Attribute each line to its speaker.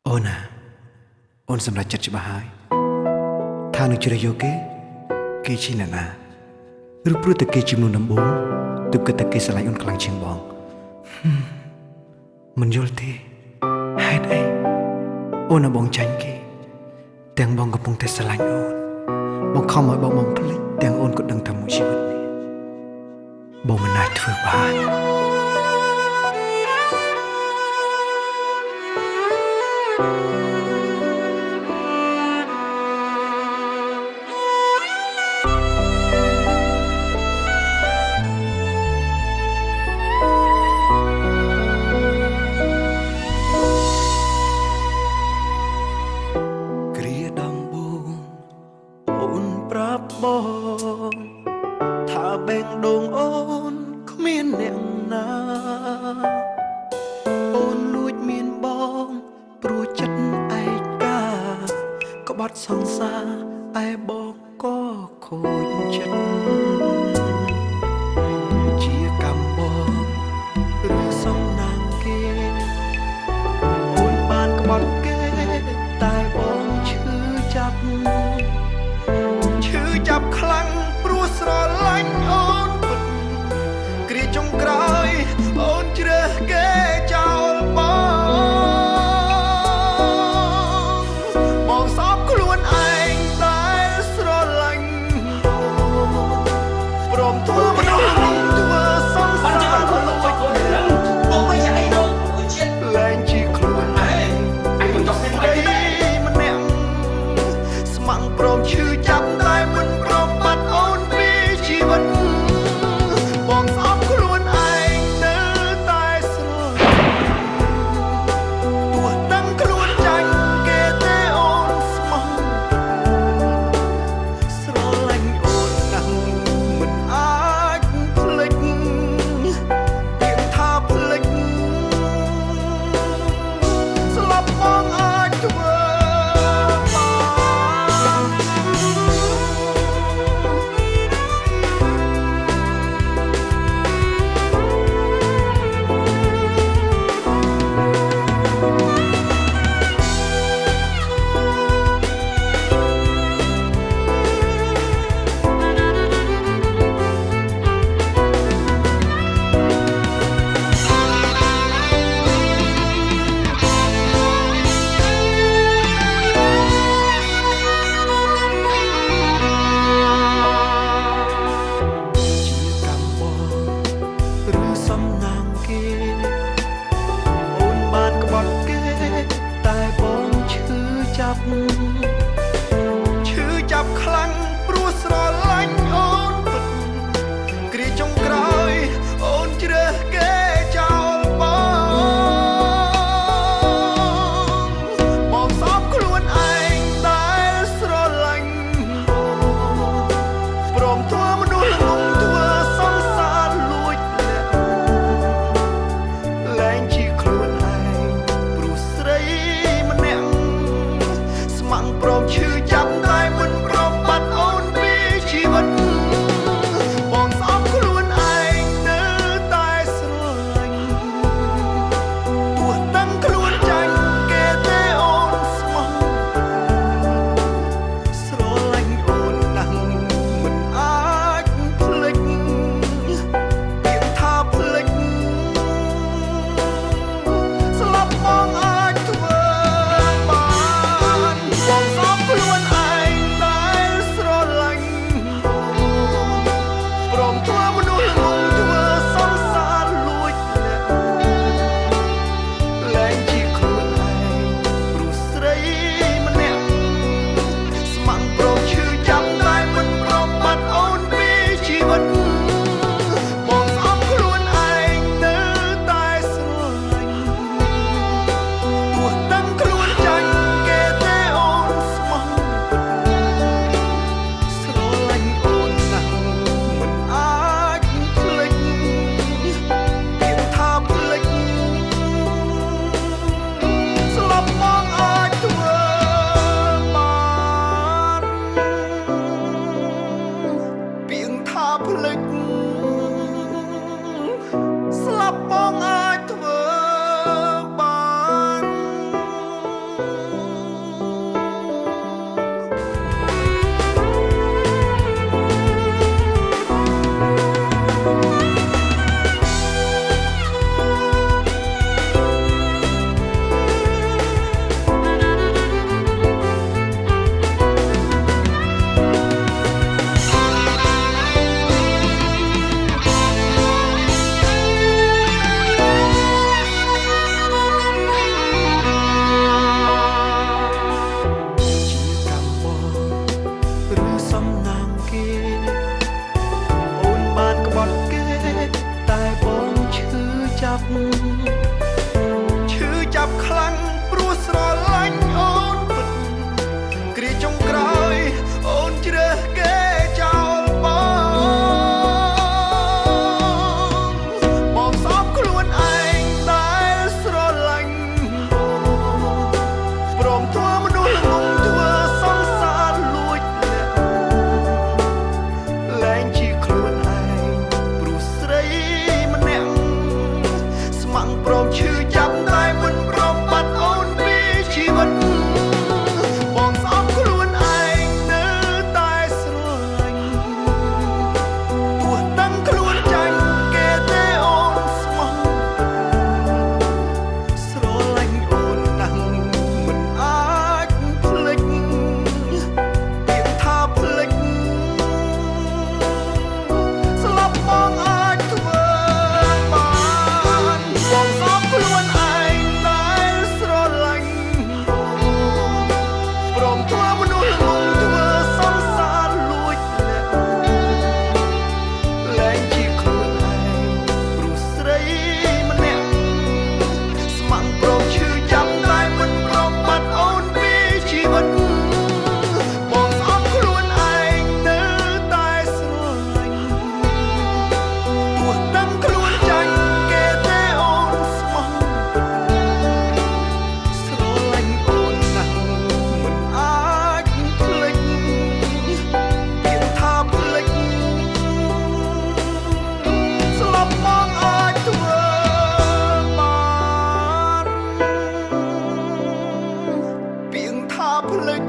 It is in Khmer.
Speaker 1: អូនណាអូនសម្រេចចិត្តច្បាស់ហើយថានឹងជ្រើសយកគេជាអ្នកណាឬព្រោះតែគេជាមនុស្សដំបូងទើបគិតតែគេស្រឡាញ់អូនខ្លាំងជាងបងមិនយល់ទេហេតុអីអូនឲ្យបងចាញ់គេទាំងបងកំពុងតែស្រឡាញ់អូនបងខំឲ្យបងភ្លេចទាំងអូនក៏ដឹងថាមួយជីវិតនេះបងមិនអាចធ្វើបានប្រាប់បងថាបេងដូងអូនគ្មានអ្នកណាអូនលួចមានបងព្រោះចិត្តឯកាក្បត់សង្សារឯបងក៏ខូចចិត្តជាកម្មបងឬសំណាងគេអូនបានក្បត់គេតែបងឈឺចាប់ខ្លាំងព្រោះស្រឡាញ់អូនពិតគ្រាចុងក្រោយអូនជ្រើសគេចោលបងសោកខ្លួនឯងដែលស្រឡាញ់ព្រមធ្វើមនុស្សធ្វើសង្សារបងមិនอยากให้น้องជាតិលែងជាខ្លួនឯងមិនចង់ស្ដីម្នាក់ស្ម័គ្រព្រមឈឺចាប់តែមិនបងស្អប់ខ្លួនឯងនៅតែស្រឡាញ់ទោះដឹងខ្លួនចាញ់គេទេអូនស្មោះស្រឡាញ់អូនណាស់មិនអាចភ្លេចទៀងថាភ្លេចស្លាប់បងអាចធ្វើឈឺចាប់ខ្លាំងព្រោះស្រឡាញ់អូនពិតគ្រាចុងក្រោយអូនជ្រើសគេចោលបងសោកខ្លួនឯងដែលស្រឡាញ់ព្រមធ្វើមនុស្សល្ងង់ធ្វើសង្សារលួចលែងជាខ្លួនឯងព្រោះស្រីម្នាក់ព្រមឈឺចាប់តែមិនព្រមបាត់អូនពីជីវិតបងស្អប់ខ្លួនឯងនៅតែស្រឡាញ់ទោះដឹងខ្លួនចាញ់គេទេអូនស្មោះស្រឡាញ់អូនណាស់មិនអាចភ្លេចទៀងថាភ្លេចស្លាប់បងអាចធ្វើបានបងសោកខ្លួន ភ្លេច